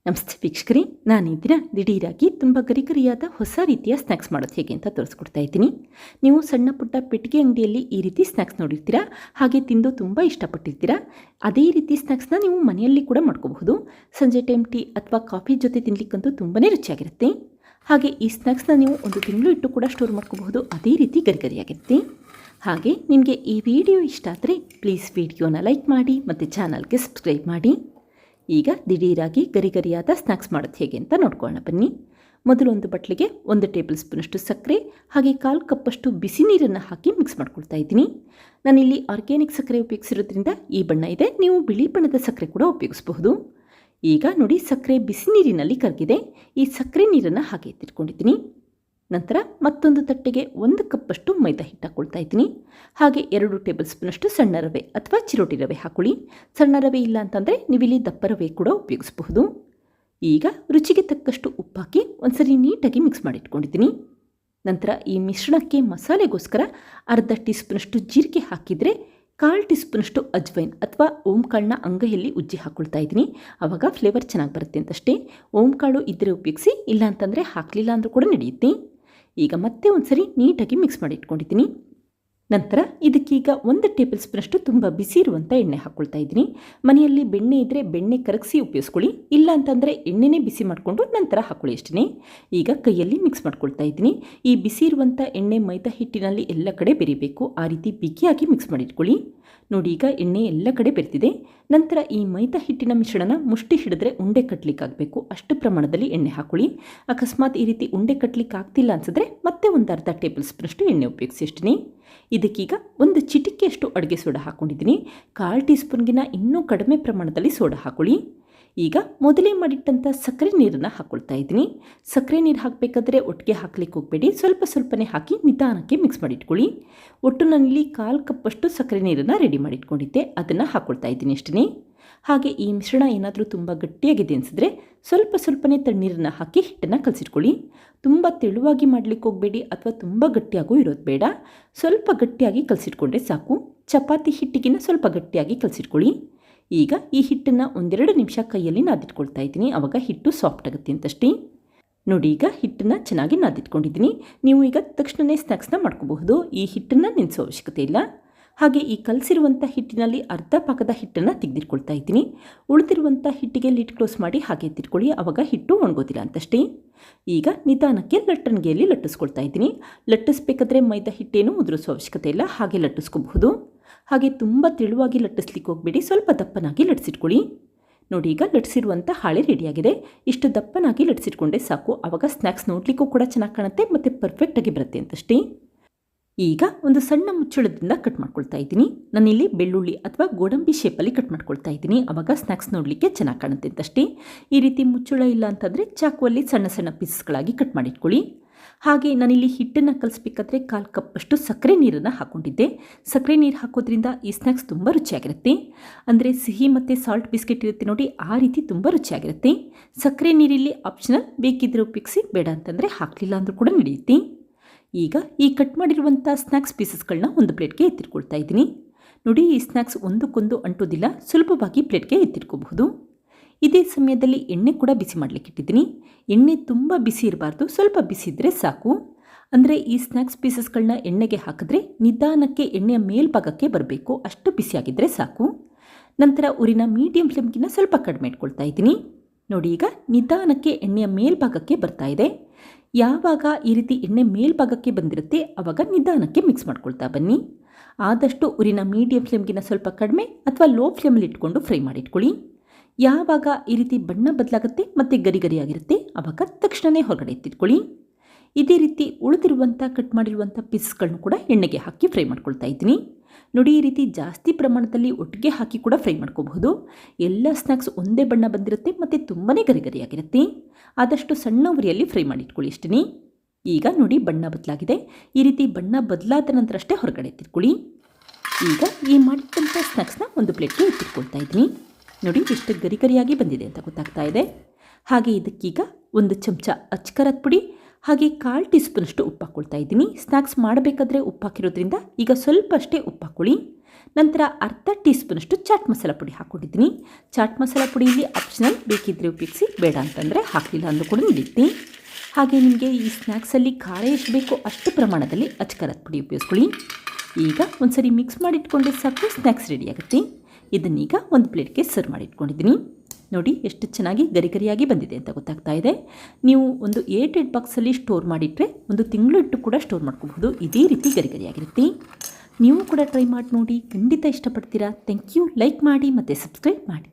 ನಮಸ್ತೆ ವೀಕ್ಷಕರೇ, ನಾನು ಈ ದಿನ ದಿಢೀರಾಗಿ ತುಂಬ ಗರಿಗರಿಯಾದ ಹೊಸ ರೀತಿಯ ಸ್ನ್ಯಾಕ್ಸ್ ಮಾಡೋದು ಹೇಗೆ ಅಂತ ತೋರಿಸ್ಕೊಡ್ತಾ ಇದ್ದೀನಿ. ನೀವು ಸಣ್ಣ ಪುಟ್ಟ ಪೆಟ್ಟಿಗೆ ಅಂಗಡಿಯಲ್ಲಿ ಈ ರೀತಿ ಸ್ನ್ಯಾಕ್ಸ್ ನೋಡಿರ್ತೀರಾ, ಹಾಗೆ ತಿಂದು ತುಂಬ ಇಷ್ಟಪಟ್ಟಿರ್ತೀರಾ. ಅದೇ ರೀತಿ ಸ್ನ್ಯಾಕ್ಸ್ನ ನೀವು ಮನೆಯಲ್ಲಿ ಕೂಡ ಮಾಡ್ಕೋಬಹುದು. ಸಂಜೆ ಟೈಮ್ ಟೀ ಅಥವಾ ಕಾಫಿ ಜೊತೆ ತಿನ್ನಲಿಕ್ಕಂತೂ ತುಂಬಾ ರುಚಿಯಾಗಿರುತ್ತೆ. ಹಾಗೆ ಈ ಸ್ನ್ಯಾಕ್ಸ್ನ ನೀವು ಒಂದು ತಿಂಗಳು ಇಟ್ಟು ಕೂಡ ಸ್ಟೋರ್ ಮಾಡ್ಕೋಬಹುದು. ಅದೇ ರೀತಿ ಗರಿಗರಿಯಾಗಿರುತ್ತೆ. ಹಾಗೆ ನಿಮಗೆ ಈ ವಿಡಿಯೋ ಇಷ್ಟ ಆದರೆ ಪ್ಲೀಸ್ ವಿಡಿಯೋನ ಲೈಕ್ ಮಾಡಿ ಮತ್ತು ಚಾನಲ್ಗೆ ಸಬ್ಸ್ಕ್ರೈಬ್ ಮಾಡಿ. ಈಗ ದಿಢೀರಾಗಿ ಗರಿಗರಿಯಾದ ಸ್ನ್ಯಾಕ್ಸ್ ಮಾಡೋದು ಹೇಗೆ ಅಂತ ನೋಡ್ಕೊಳ್ಳೋಣ ಬನ್ನಿ. ಮೊದಲು ಒಂದು ಬಟ್ಲಿಗೆ 1 ಟೇಬಲ್ ಸ್ಪೂನಷ್ಟು ಸಕ್ಕರೆ ಹಾಗೆ 1/4 ಕಪ್ಪಷ್ಟು ಬಿಸಿ ನೀರನ್ನು ಹಾಕಿ ಮಿಕ್ಸ್ ಮಾಡ್ಕೊಳ್ತಾ ಇದ್ದೀನಿ. ನಾನಿಲ್ಲಿ ಆರ್ಗ್ಯಾನಿಕ್ ಸಕ್ಕರೆ ಉಪಯೋಗಿಸಿರೋದ್ರಿಂದ ಈ ಬಣ್ಣ ಇದೆ. ನೀವು ಬಿಳಿ ಬಣ್ಣದ ಸಕ್ಕರೆ ಕೂಡ ಉಪಯೋಗಿಸಬಹುದು. ಈಗ ನೋಡಿ, ಸಕ್ಕರೆ ಬಿಸಿ ನೀರಿನಲ್ಲಿ ಕರಗಿದೆ. ಈ ಸಕ್ಕರೆ ನೀರನ್ನು ಹಾಗೆ ಎತ್ತಿಟ್ಕೊಂಡಿದ್ದೀನಿ. ನಂತರ ಮತ್ತೊಂದು ತಟ್ಟೆಗೆ 1 ಕಪ್ಪಷ್ಟು ಮೈದಾ ಹಿಟ್ಟು ಹಾಕ್ಕೊಳ್ತಾ ಇದ್ದೀನಿ. ಹಾಗೆ 2 ಟೇಬಲ್ ಸ್ಪೂನಷ್ಟು ಸಣ್ಣ ರವೆ ಅಥವಾ ಚಿರೋಟಿ ರವೆ ಹಾಕೊಳ್ಳಿ. ಸಣ್ಣ ರವೆ ಇಲ್ಲ ಅಂತಂದರೆ ನೀವಿಲ್ಲಿ ದಪ್ಪ ರವೆ ಕೂಡ ಉಪಯೋಗಿಸಬಹುದು. ಈಗ ರುಚಿಗೆ ತಕ್ಕಷ್ಟು ಉಪ್ಪು ಹಾಕಿ ಒಂದ್ಸರಿ ನೀಟಾಗಿ ಮಿಕ್ಸ್ ಮಾಡಿಟ್ಕೊಂಡಿದ್ದೀನಿ. ನಂತರ ಈ ಮಿಶ್ರಣಕ್ಕೆ ಮಸಾಲೆಗೋಸ್ಕರ ಅರ್ಧ ಟೀ ಸ್ಪೂನಷ್ಟು ಜೀರಿಗೆ ಹಾಕಿದರೆ 1/4 ಟೀ ಸ್ಪೂನಷ್ಟು ಅಜ್ವೈನ್ ಅಥವಾ ಓಂಕಾಳನ್ನ ಅಂಗೈಯಲ್ಲಿ ಉಜ್ಜಿ ಹಾಕ್ಕೊಳ್ತಾ ಇದ್ದೀನಿ. ಆವಾಗ ಫ್ಲೇವರ್ ಚೆನ್ನಾಗಿ ಬರುತ್ತೆ ಅಂತಷ್ಟೇ. ಓಂಕಾಳು ಇದ್ದರೆ ಉಪಯೋಗಿಸಿ, ಇಲ್ಲ ಅಂತಂದರೆ ಹಾಕಲಿಲ್ಲ ಅಂದರೂ ಕೂಡ ನಡೆಯುತ್ತೆ. ಈಗ ಮತ್ತೆ ಒಂದ್ಸರಿ ನೀಟಾಗಿ ಮಿಕ್ಸ್ ಮಾಡಿ ಇಟ್ಕೊಂಡಿದ್ದೀನಿ. ನಂತರ ಇದಕ್ಕೀಗ 1 ಟೇಬಲ್ ಸ್ಪೂನಷ್ಟು ತುಂಬ ಬಿಸಿ ಇರುವಂಥ ಎಣ್ಣೆ ಹಾಕ್ಕೊಳ್ತಾ ಇದ್ದೀನಿ. ಮನೆಯಲ್ಲಿ ಬೆಣ್ಣೆ ಇದ್ದರೆ ಬೆಣ್ಣೆ ಕರಗಿಸಿ ಉಪಯೋಗಿಸ್ಕೊಳ್ಳಿ, ಇಲ್ಲ ಅಂತಂದರೆ ಎಣ್ಣೆನೇ ಬಿಸಿ ಮಾಡಿಕೊಂಡು ನಂತರ ಹಾಕ್ಕೊಳ್ಳಿ ಅಷ್ಟೇ. ಈಗ ಕೈಯಲ್ಲಿ ಮಿಕ್ಸ್ ಮಾಡ್ಕೊಳ್ತಾ ಇದ್ದೀನಿ. ಈ ಬಿಸಿ ಇರುವಂಥ ಎಣ್ಣೆ ಮೈದಾ ಹಿಟ್ಟಿನಲ್ಲಿ ಎಲ್ಲ ಕಡೆ ಬೆರಿಬೇಕು. ಆ ರೀತಿ ಬಿಗಿಯಾಗಿ ಮಿಕ್ಸ್ ಮಾಡಿಟ್ಕೊಳ್ಳಿ. ನೋಡಿ, ಈಗ ಎಣ್ಣೆ ಎಲ್ಲ ಕಡೆ ಬೆರೆತಿದೆ. ನಂತರ ಈ ಮೈದಾ ಹಿಟ್ಟಿನ ಮಿಶ್ರಣ ಮುಷ್ಟಿ ಹಿಡಿದ್ರೆ ಉಂಡೆ ಕಟ್ಟಲಿಕ್ಕಾಗಬೇಕು, ಅಷ್ಟು ಪ್ರಮಾಣದಲ್ಲಿ ಎಣ್ಣೆ ಹಾಕೊಳ್ಳಿ. ಅಕಸ್ಮಾತ್ ಈ ರೀತಿ ಉಂಡೆ ಕಟ್ಟಲಿಕ್ಕೆ ಆಗ್ತಿಲ್ಲ ಅನ್ಸಿದ್ರೆ ಮತ್ತೆ ಒಂದು ಅರ್ಧ ಟೇಬಲ್ ಸ್ಪೂನಷ್ಟು ಎಣ್ಣೆ ಉಪಯೋಗಿಸಿ ಅಷ್ಟೇ. ಇದಕ್ಕೀಗ 1 ಚಿಟಿಕೆಯಷ್ಟು ಅಡುಗೆ ಸೋಡಾ ಹಾಕ್ಕೊಂಡಿದ್ದೀನಿ. 1/4 ಟೀ ಸ್ಪೂನ್ಗಿನ ಇನ್ನೂ ಕಡಿಮೆ ಪ್ರಮಾಣದಲ್ಲಿ ಸೋಡಾ ಹಾಕೊಳ್ಳಿ. ಈಗ ಮೊದಲೇ ಮಾಡಿಟ್ಟಂಥ ಸಕ್ಕರೆ ನೀರನ್ನು ಹಾಕ್ಕೊಳ್ತಾ ಇದ್ದೀನಿ. ಸಕ್ಕರೆ ನೀರು ಹಾಕಬೇಕಾದ್ರೆ ಒಟ್ಟಿಗೆ ಹಾಕ್ಲಿಕ್ಕೆ ಹೋಗಬೇಡಿ, ಸ್ವಲ್ಪ ಸ್ವಲ್ಪನೇ ಹಾಕಿ ನಿಧಾನಕ್ಕೆ ಮಿಕ್ಸ್ ಮಾಡಿಟ್ಕೊಳ್ಳಿ. ಒಟ್ಟು ನಾನಿಲ್ಲಿ 1/4 ಕಪ್ಪಷ್ಟು ಸಕ್ಕರೆ ನೀರನ್ನು ರೆಡಿ ಮಾಡಿಟ್ಕೊಂಡಿದ್ದೆ, ಅದನ್ನು ಹಾಕ್ಕೊಳ್ತಾ ಇದ್ದೀನಿ ಅಷ್ಟೇ. ಹಾಗೆ ಈ ಮಿಶ್ರಣ ಏನಾದರೂ ತುಂಬ ಗಟ್ಟಿಯಾಗಿದೆ ಅನಿಸಿದ್ರೆ ಸ್ವಲ್ಪ ಸ್ವಲ್ಪನೇ ತಣ್ಣೀರನ್ನು ಹಾಕಿ ಹಿಟ್ಟನ್ನು ಕಲಸಿಟ್ಕೊಳ್ಳಿ. ತುಂಬ ತೆಳುವಾಗಿ ಮಾಡಲಿಕ್ಕೆ ಹೋಗಬೇಡಿ ಅಥವಾ ತುಂಬ ಗಟ್ಟಿಯಾಗೂ ಇರೋದು ಬೇಡ. ಸ್ವಲ್ಪ ಗಟ್ಟಿಯಾಗಿ ಕಲಸಿಟ್ಕೊಂಡ್ರೆ ಸಾಕು. ಚಪಾತಿ ಹಿಟ್ಟಿಗಿನ ಸ್ವಲ್ಪ ಗಟ್ಟಿಯಾಗಿ ಕಲಸಿಟ್ಕೊಳ್ಳಿ. ಈಗ ಈ ಹಿಟ್ಟನ್ನು 1-2 ನಿಮಿಷ ಕೈಯಲ್ಲಿ ನಾದಿಟ್ಕೊಳ್ತಾ ಇದ್ದೀನಿ, ಆವಾಗ ಹಿಟ್ಟು ಸಾಫ್ಟ್ ಆಗುತ್ತೆ ಅಂತಷ್ಟೇ. ನೋಡಿ, ಈಗ ಹಿಟ್ಟನ್ನು ಚೆನ್ನಾಗಿ ನಾದಿಟ್ಕೊಂಡಿದ್ದೀನಿ. ನೀವು ಈಗ ತಕ್ಷಣವೇ ಸ್ನ್ಯಾಕ್ಸ್ನ ಮಾಡ್ಕೋಬಹುದು. ಈ ಹಿಟ್ಟನ್ನು ನೆನೆಸೋ ಅವಶ್ಯಕತೆ ಇಲ್ಲ. ಹಾಗೆ ಈ ಕಲಸಿರುವಂಥ ಹಿಟ್ಟಿನಲ್ಲಿ ಅರ್ಧ ಪಾಕದ ಹಿಟ್ಟನ್ನು ತೆಗೆದಿಟ್ಕೊಳ್ತಾ ಇದ್ದೀನಿ. ಉಳಿದಿರುವಂಥ ಹಿಟ್ಟಿಗೆ ಲಿಡ್ ಕ್ಲೋಸ್ ಮಾಡಿ ಹಾಗೆ ಎತ್ತಿಟ್ಕೊಳ್ಳಿ, ಆವಾಗ ಹಿಟ್ಟು ಒಣಗೋದಿಲ್ಲ ಅಂತಷ್ಟೇ. ಈಗ ನಿಧಾನಕ್ಕೆ ಲಟ್ಟಣಿಗೆಯಲ್ಲಿ ಲಟ್ಟಿಸ್ಕೊಳ್ತಾ ಇದ್ದೀನಿ. ಲಟ್ಟಿಸ್ಬೇಕಾದ್ರೆ ಮೈದಾ ಹಿಟ್ಟೇನು ಉದುರಿಸೋ ಅವಶ್ಯಕತೆ ಇಲ್ಲ, ಹಾಗೆ ಲಟ್ಟಿಸ್ಕೋಬಹುದು. ಹಾಗೆ ತುಂಬ ತೆಳುವಾಗಿ ಲಟ್ಟಿಸ್ಲಿಕ್ಕೆ ಹೋಗಬೇಡಿ, ಸ್ವಲ್ಪ ದಪ್ಪನಾಗಿ ಲಟ್ಟಿಸಿಟ್ಕೊಳ್ಳಿ. ನೋಡಿ, ಈಗ ಲಟ್ಟಿಸಿರುವಂಥ ಹಾಳೆ ರೆಡಿಯಾಗಿದೆ. ಇಷ್ಟು ದಪ್ಪನಾಗಿ ಲಟ್ಟಿಸಿಟ್ಕೊಂಡ್ರೆ ಸಾಕು, ಆವಾಗ ಸ್ನ್ಯಾಕ್ಸ್ ನೋಡಲಿಕ್ಕೂ ಕೂಡ ಚೆನ್ನಾಗಿ ಕಾಣುತ್ತೆ ಮತ್ತು ಪರ್ಫೆಕ್ಟಾಗಿ ಬರುತ್ತೆ ಅಂತಷ್ಟೇ. ಈಗ ಒಂದು ಸಣ್ಣ ಮುಚ್ಚಳದಿಂದ ಕಟ್ ಮಾಡ್ಕೊಳ್ತಾ ಇದ್ದೀನಿ. ನಾನಿಲ್ಲಿ ಬೆಳ್ಳುಳ್ಳಿ ಅಥವಾ ಗೋಡಂಬಿ ಶೇಪಲ್ಲಿ ಕಟ್ ಮಾಡ್ಕೊಳ್ತಾ ಇದ್ದೀನಿ, ಆವಾಗ ಸ್ನ್ಯಾಕ್ಸ್ ನೋಡಲಿಕ್ಕೆ ಚೆನ್ನಾಗಿ ಕಾಣುತ್ತೆ ಅಂತಷ್ಟೇ. ಈ ರೀತಿ ಮುಚ್ಚಳ ಇಲ್ಲ ಅಂತಂದರೆ ಚಾಕುವಲ್ಲಿ ಸಣ್ಣ ಸಣ್ಣ ಪೀಸ್ಗಳಾಗಿ ಕಟ್ ಮಾಡಿಟ್ಕೊಳ್ಳಿ. ಹಾಗೆ ನಾನಿಲ್ಲಿ ಹಿಟ್ಟನ್ನು ಕಲಿಸ್ಬೇಕಾದ್ರೆ 1/4 ಕಪ್ಪಷ್ಟು ಸಕ್ಕರೆ ನೀರನ್ನು ಹಾಕ್ಕೊಂಡಿದ್ದೆ. ಸಕ್ಕರೆ ನೀರು ಹಾಕೋದ್ರಿಂದ ಈ ಸ್ನ್ಯಾಕ್ಸ್ ತುಂಬ ರುಚಿಯಾಗಿರುತ್ತೆ. ಅಂದರೆ ಸಿಹಿ ಮತ್ತು ಸಾಲ್ಟ್ ಬಿಸ್ಕೆಟ್ ಇರುತ್ತೆ ನೋಡಿ, ಆ ರೀತಿ ತುಂಬ ರುಚಿಯಾಗಿರುತ್ತೆ. ಸಕ್ಕರೆ ನೀರಿಲ್ಲಿ ಆಪ್ಷನಲ್, ಬೇಕಿದ್ದರೆ ಉಪಯೋಗಿಸಿ, ಬೇಡ ಅಂತಂದರೆ ಹಾಕಲಿಲ್ಲ ಅಂದರೂ ಕೂಡ ನಡೆಯುತ್ತೆ. ಈಗ ಈ ಕಟ್ ಮಾಡಿರುವಂಥ ಸ್ನ್ಯಾಕ್ಸ್ ಪೀಸಸ್ಗಳನ್ನ ಒಂದು ಪ್ಲೇಟ್ಗೆ ಎತ್ತಿಟ್ಕೊಳ್ತಾ ಇದ್ದೀನಿ. ನೋಡಿ, ಈ ಸ್ನ್ಯಾಕ್ಸ್ ಒಂದಕ್ಕೊಂದು ಅಂಟೋದಿಲ್ಲ, ಸುಲಭವಾಗಿ ಪ್ಲೇಟ್ಗೆ ಎತ್ತಿಟ್ಕೋಬಹುದು. ಇದೇ ಸಮಯದಲ್ಲಿ ಎಣ್ಣೆ ಕೂಡ ಬಿಸಿ ಮಾಡಲಿಕ್ಕೆ ಇಟ್ಟಿದ್ದೀನಿ. ಎಣ್ಣೆ ತುಂಬ ಬಿಸಿ ಇರಬಾರ್ದು, ಸ್ವಲ್ಪ ಬಿಸಿ ಇದ್ದರೆ ಸಾಕು. ಅಂದರೆ ಈ ಸ್ನ್ಯಾಕ್ಸ್ ಪೀಸಸ್ಗಳನ್ನ ಎಣ್ಣೆಗೆ ಹಾಕಿದ್ರೆ ನಿಧಾನಕ್ಕೆ ಎಣ್ಣೆಯ ಮೇಲ್ಭಾಗಕ್ಕೆ ಬರಬೇಕು, ಅಷ್ಟು ಬಿಸಿಯಾಗಿದ್ದರೆ ಸಾಕು. ನಂತರ ಉರಿನ ಮೀಡಿಯಂ ಫ್ಲೇಮ್ಗಿಂತ ಸ್ವಲ್ಪ ಕಡಿಮೆ ಇಟ್ಕೊಳ್ತಾ ಇದ್ದೀನಿ. ನೋಡಿ, ಈಗ ನಿಧಾನಕ್ಕೆ ಎಣ್ಣೆಯ ಮೇಲ್ಭಾಗಕ್ಕೆ ಬರ್ತಾ ಇದೆ. ಯಾವಾಗ ಈ ರೀತಿ ಎಣ್ಣೆ ಮೇಲ್ಭಾಗಕ್ಕೆ ಬಂದಿರುತ್ತೆ ಆವಾಗ ನಿಧಾನಕ್ಕೆ ಮಿಕ್ಸ್ ಮಾಡ್ಕೊಳ್ತಾ ಬನ್ನಿ. ಆದಷ್ಟು ಉರಿನ ಮೀಡಿಯಂ ಫ್ಲೇಮ್ಗಿಂತ ಸ್ವಲ್ಪ ಕಡಿಮೆ ಅಥವಾ ಲೋ ಫ್ಲೇಮಲ್ಲಿ ಇಟ್ಕೊಂಡು ಫ್ರೈ ಮಾಡಿಟ್ಕೊಳ್ಳಿ. ಯಾವಾಗ ಈ ರೀತಿ ಬಣ್ಣ ಬದಲಾಗುತ್ತೆ ಮತ್ತು ಗರಿಗರಿಯಾಗಿರುತ್ತೆ ಆವಾಗ ತಕ್ಷಣವೇ ಹೊರಗಡೆ ಎತ್ತಿಟ್ಕೊಳ್ಳಿ. ಇದೇ ರೀತಿ ಉಳಿದಿರುವಂಥ ಕಟ್ ಮಾಡಿರುವಂಥ ಪೀಸ್ಗಳನ್ನೂ ಕೂಡ ಎಣ್ಣೆಗೆ ಹಾಕಿ ಫ್ರೈ ಮಾಡ್ಕೊಳ್ತಾ ಇದ್ದೀನಿ. ನೋಡಿ, ಈ ರೀತಿ ಜಾಸ್ತಿ ಪ್ರಮಾಣದಲ್ಲಿ ಒಟ್ಟಿಗೆ ಹಾಕಿ ಕೂಡ ಫ್ರೈ ಮಾಡ್ಕೋಬಹುದು. ಎಲ್ಲ ಸ್ನ್ಯಾಕ್ಸ್ ಒಂದೇ ಬಣ್ಣ ಬಂದಿರುತ್ತೆ ಮತ್ತು ತುಂಬಾ ಗರಿಗರಿಯಾಗಿರುತ್ತೆ. ಆದಷ್ಟು ಸಣ್ಣ ಉರಿಯಲ್ಲಿ ಫ್ರೈ ಮಾಡಿಟ್ಕೊಳ್ಳಿ ಅಷ್ಟೇ. ಈಗ ನೋಡಿ, ಬಣ್ಣ ಬದಲಾಗಿದೆ. ಈ ರೀತಿ ಬಣ್ಣ ಬದಲಾದ ನಂತರ ಅಷ್ಟೇ ಹೊರಗಡೆ ಎತ್ತಿಟ್ಕೊಳ್ಳಿ. ಈಗ ಈ ಮಾಡಿದಂಥ ಸ್ನ್ಯಾಕ್ಸ್ನ ಒಂದು ಪ್ಲೇಟ್ಗೆ ಎತ್ತಿಟ್ಕೊಳ್ತಾ ಇದ್ದೀನಿ. ನೋಡಿ, ಎಷ್ಟು ಗರಿಗರಿಯಾಗಿ ಬಂದಿದೆ ಅಂತ ಗೊತ್ತಾಗ್ತಾ ಇದೆ. ಹಾಗೆ ಇದಕ್ಕೀಗ 1 ಚಮಚ ಅಚ್ಕರದ ಪುಡಿ ಹಾಗೆ 1/4 ಟೀ ಸ್ಪೂನಷ್ಟು ಉಪ್ಪು ಹಾಕ್ಕೊಳ್ತಾ ಇದ್ದೀನಿ. ಸ್ನ್ಯಾಕ್ಸ್ ಮಾಡಬೇಕಾದ್ರೆ ಉಪ್ಪು ಹಾಕಿರೋದ್ರಿಂದ ಈಗ ಸ್ವಲ್ಪ ಅಷ್ಟೇ ಉಪ್ಪು ಹಾಕ್ಕೊಳ್ಳಿ. ನಂತರ ಅರ್ಧ ಟೀ ಸ್ಪೂನಷ್ಟು ಚಾಟ್ ಮಸಾಲ ಪುಡಿ ಹಾಕ್ಕೊಂಡಿದ್ದೀನಿ. ಚಾಟ್ ಮಸಾಲ ಪುಡಿಯಲ್ಲಿ ಆಪ್ಷನಲ್, ಬೇಕಿದ್ದರೆ ಉಪಯೋಗಿಸಿ, ಬೇಡ ಅಂತಂದರೆ ಹಾಕಲಿಲ್ಲ ಅಂದರೂ ಕೂಡ ನಡೆಯುತ್ತೆ. ಹಾಗೆ ನಿಮಗೆ ಈ ಸ್ನ್ಯಾಕ್ಸಲ್ಲಿ ಖಾರ ಎಷ್ಟು ಬೇಕೋ ಅಷ್ಟು ಪ್ರಮಾಣದಲ್ಲಿ ಅಚ್ಕಾರದ ಪುಡಿ ಉಪಯೋಗಿಸ್ಕೊಳ್ಳಿ. ಈಗ ಒಂದ್ಸರಿ ಮಿಕ್ಸ್ ಮಾಡಿಟ್ಕೊಂಡ್ರೆ ಸಾಕು, ಸ್ನ್ಯಾಕ್ಸ್ ರೆಡಿ ಆಗುತ್ತೆ. ಇದನ್ನೀಗ ಒಂದು ಪ್ಲೇಟ್ಗೆ ಸರ್ವ್ ಮಾಡಿಟ್ಕೊಂಡಿದ್ದೀನಿ. ನೋಡಿ ಎಷ್ಟು ಚೆನ್ನಾಗಿ ಗರಿಗರಿಯಾಗಿ ಬಂದಿದೆ ಅಂತ ಗೊತ್ತಾಗ್ತಾ ಇದೆ. ನೀವು ಒಂದು ಏರ್ಟೈಟ್ ಬಾಕ್ಸಲ್ಲಿ ಸ್ಟೋರ್ ಮಾಡಿಟ್ರೆ 1 ತಿಂಗಳು ಇಟ್ಟು ಕೂಡ ಸ್ಟೋರ್ ಮಾಡ್ಕೋಬಹುದು. ಇದೇ ರೀತಿ ಗರಿಗರಿಯಾಗಿರುತ್ತೆ. ನೀವು ಕೂಡ ಟ್ರೈ ಮಾಡಿ ನೋಡಿ, ಖಂಡಿತ ಇಷ್ಟಪಡ್ತೀರಾ. Thank you. ಲೈಕ್ ಮಾಡಿ ಮತ್ತು ಸಬ್ಸ್ಕ್ರೈಬ್ ಮಾಡಿ.